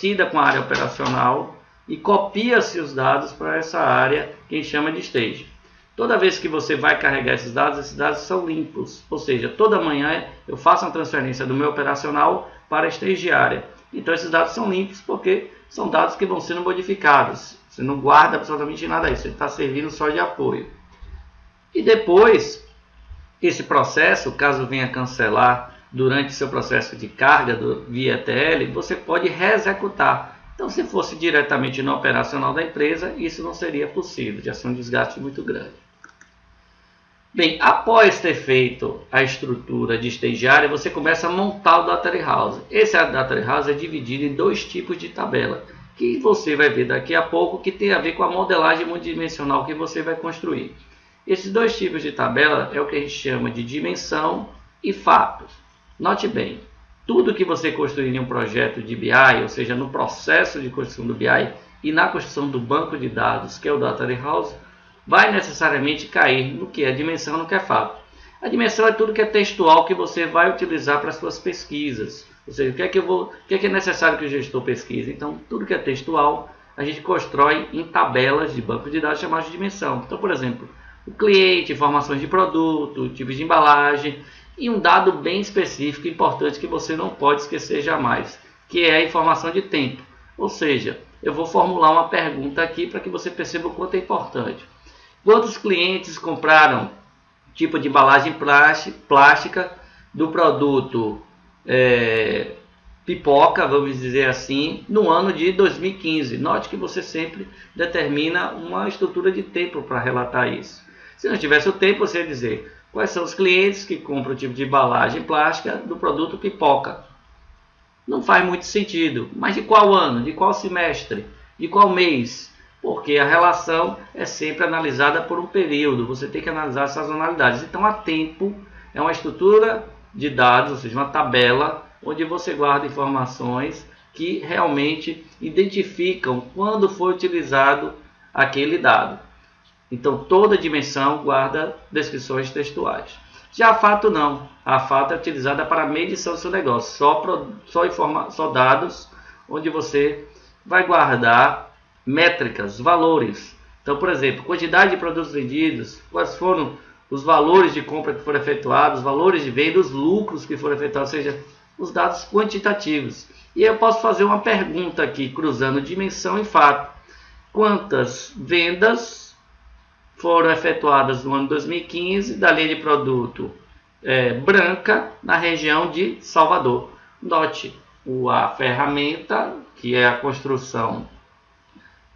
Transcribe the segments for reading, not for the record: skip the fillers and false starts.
coincida com a área operacional e copia-se os dados para essa área que a gente chama de stage. Toda vez que você vai carregar esses dados são limpos, ou seja, toda manhã eu faço uma transferência do meu operacional para a stage área. Então esses dados são limpos porque são dados que vão sendo modificados. Você não guarda absolutamente nada disso, ele está servindo só de apoio. E depois, esse processo, caso venha cancelar durante seu processo de carga via ETL, você pode reexecutar. Então, se fosse diretamente no operacional da empresa, isso não seria possível, já ser um desgaste muito grande. Bem, após ter feito a estrutura de stage área, você começa a montar o Data Warehouse. Esse Data Warehouse é dividido em dois tipos de tabela, que você vai ver daqui a pouco, que tem a ver com a modelagem multidimensional que você vai construir. Esses dois tipos de tabela é o que a gente chama de dimensão e fatos. Note bem, tudo que você construir em um projeto de BI, ou seja, no processo de construção do BI e na construção do banco de dados, que é o Data Warehouse, vai necessariamente cair no que é dimensão e no que é fato. A dimensão é tudo que é textual que você vai utilizar para as suas pesquisas. Ou seja, o que é necessário que o gestor pesquise? Então, tudo que é textual, a gente constrói em tabelas de banco de dados chamadas de dimensão. Então, por exemplo, o cliente, informações de produto, tipos de embalagem e um dado bem específico e importante que você não pode esquecer jamais, que é a informação de tempo. Ou seja, eu vou formular uma pergunta aqui para que você perceba o quanto é importante. Quantos clientes compraram tipo de embalagem plástica do produto pipoca, vamos dizer assim, no ano de 2015? Note que você sempre determina uma estrutura de tempo para relatar isso. Se não tivesse o tempo, você ia dizer quais são os clientes que compram o tipo de embalagem plástica do produto pipoca. Não faz muito sentido. Mas de qual ano? De qual semestre? De qual mês? Porque a relação é sempre analisada por um período. Você tem que analisar as sazonalidades. Então, a tempo é uma estrutura de dados, ou seja, uma tabela, onde você guarda informações que realmente identificam quando foi utilizado aquele dado. Então, toda dimensão guarda descrições textuais. Já a fato não. A fato é utilizada para a medição do seu negócio. Só dados onde você vai guardar métricas, valores. Então, por exemplo, quantidade de produtos vendidos, quais foram os valores de compra que foram efetuados, os valores de venda, os lucros que foram efetuados, ou seja, os dados quantitativos. E eu posso fazer uma pergunta aqui, cruzando dimensão e fato. Quantas vendas foram efetuadas no ano 2015 da linha de produto branca na região de Salvador? Note, a ferramenta, que é a construção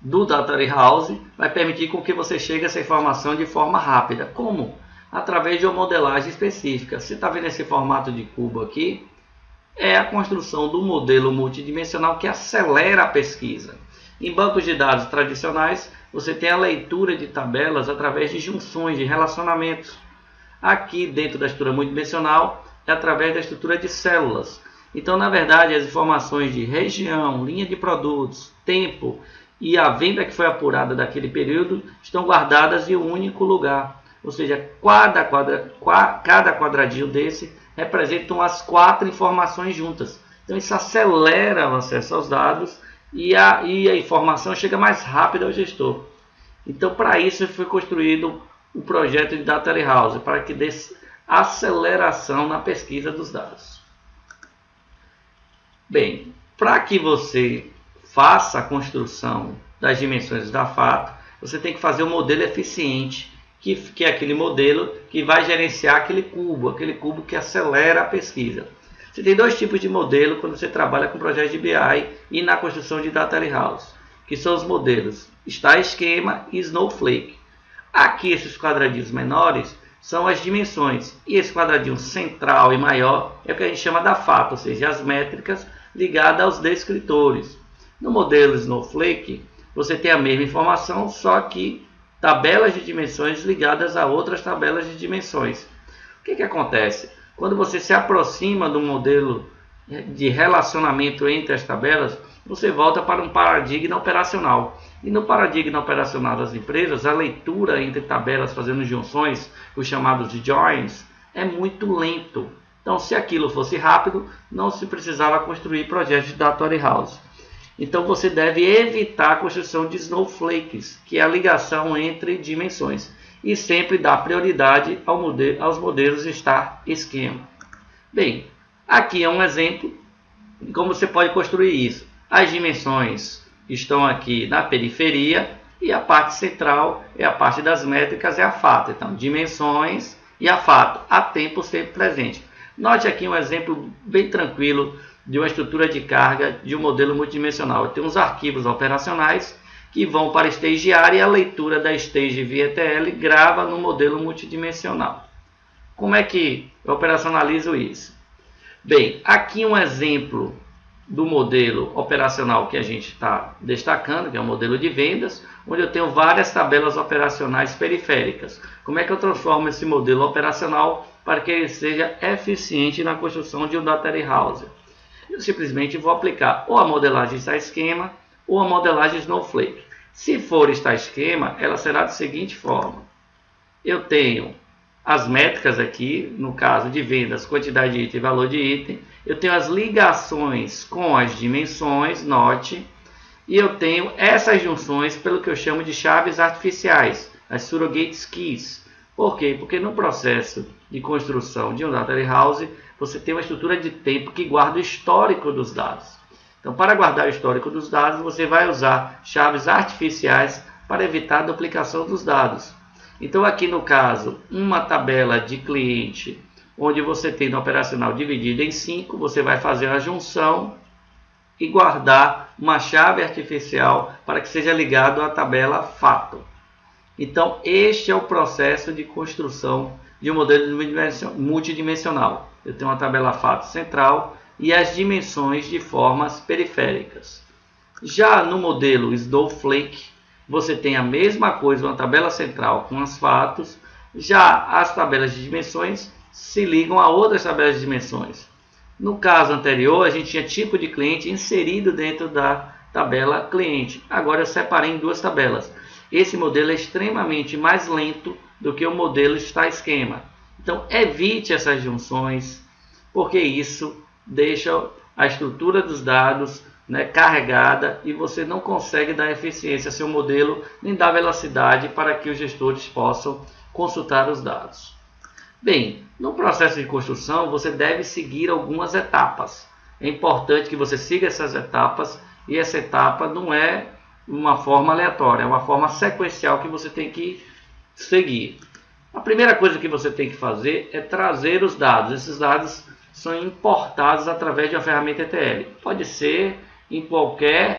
do Data Warehouse, vai permitir com que você chegue a essa informação de forma rápida. Como? Através de uma modelagem específica. Você está vendo esse formato de cubo aqui? É a construção do modelo multidimensional que acelera a pesquisa. Em bancos de dados tradicionais, você tem a leitura de tabelas através de junções, de relacionamentos. Aqui, dentro da estrutura multidimensional, é através da estrutura de células. Então, na verdade, as informações de região, linha de produtos, tempo e a venda que foi apurada daquele período estão guardadas em um único lugar. Ou seja, cada quadradinho desse representam as 4 informações juntas. Então, isso acelera o acesso aos dados e a informação chega mais rápido ao gestor. Então, para isso foi construído o projeto de Data Warehouse, para que dê aceleração na pesquisa dos dados. Bem, para que você faça a construção das dimensões da fato, você tem que fazer um modelo eficiente, que é aquele modelo que vai gerenciar aquele cubo que acelera a pesquisa. Você tem 2 tipos de modelo quando você trabalha com projetos de BI e na construção de Data Warehouse, que são os modelos Star Schema e Snowflake. Aqui, esses quadradinhos menores são as dimensões, e esse quadradinho central e maior é o que a gente chama da fato, ou seja, as métricas ligadas aos descritores. No modelo Snowflake, você tem a mesma informação, só que tabelas de dimensões ligadas a outras tabelas de dimensões. O que acontece? Quando você se aproxima do modelo de relacionamento entre as tabelas, você volta para um paradigma operacional. E no paradigma operacional das empresas, a leitura entre tabelas fazendo junções, os chamados de joins, é muito lento. Então, se aquilo fosse rápido, não se precisava construir projetos de Data Warehouse. Então você deve evitar a construção de snowflakes, que é a ligação entre dimensões, e sempre dar prioridade aos modelos star esquema. Bem, aqui é um exemplo de como você pode construir isso. As dimensões estão aqui na periferia e a parte central é a parte das métricas, é a fato. Então, dimensões e a fato, a tempo sempre presente. Note aqui um exemplo bem tranquilo de uma estrutura de carga de um modelo multidimensional. Eu tenho uns arquivos operacionais que vão para a stage area e a leitura da stage via ETL grava no modelo multidimensional. Como é que eu operacionalizo isso? Bem, aqui um exemplo do modelo operacional que a gente está destacando, que é o modelo de vendas, onde eu tenho várias tabelas operacionais periféricas. Como é que eu transformo esse modelo operacional para que ele seja eficiente na construção de um data warehouse? Eu simplesmente vou aplicar ou a modelagem star esquema ou a modelagem snowflake. Se for star esquema, ela será da seguinte forma. Eu tenho as métricas aqui, no caso de vendas, quantidade de item e valor de item. Eu tenho as ligações com as dimensões, note. E eu tenho essas junções pelo que eu chamo de chaves artificiais, as surrogate keys. Por quê? Porque no processo de construção de um data warehouse, você tem uma estrutura de tempo que guarda o histórico dos dados. Então, para guardar o histórico dos dados, você vai usar chaves artificiais para evitar a duplicação dos dados. Então, aqui no caso, uma tabela de cliente, onde você tem no operacional dividido em 5, você vai fazer a junção e guardar uma chave artificial para que seja ligado à tabela fato. Então, este é o processo de construção de um modelo multidimensional. Eu tenho uma tabela fato central e as dimensões de formas periféricas. Já no modelo Snowflake, você tem a mesma coisa, uma tabela central com os fatos. Já as tabelas de dimensões se ligam a outras tabelas de dimensões. No caso anterior, a gente tinha tipo de cliente inserido dentro da tabela cliente. Agora eu separei em duas tabelas. Esse modelo é extremamente mais lento do que o modelo star esquema. Então evite essas junções, porque isso deixa a estrutura dos dados carregada e você não consegue dar eficiência ao seu modelo, nem dar velocidade para que os gestores possam consultar os dados. Bem, no processo de construção você deve seguir algumas etapas. É importante que você siga essas etapas e essa etapa não é uma forma aleatória, é uma forma sequencial que você tem que seguir. A primeira coisa que você tem que fazer é trazer os dados. Esses dados são importados através de uma ferramenta ETL. Pode ser em qualquer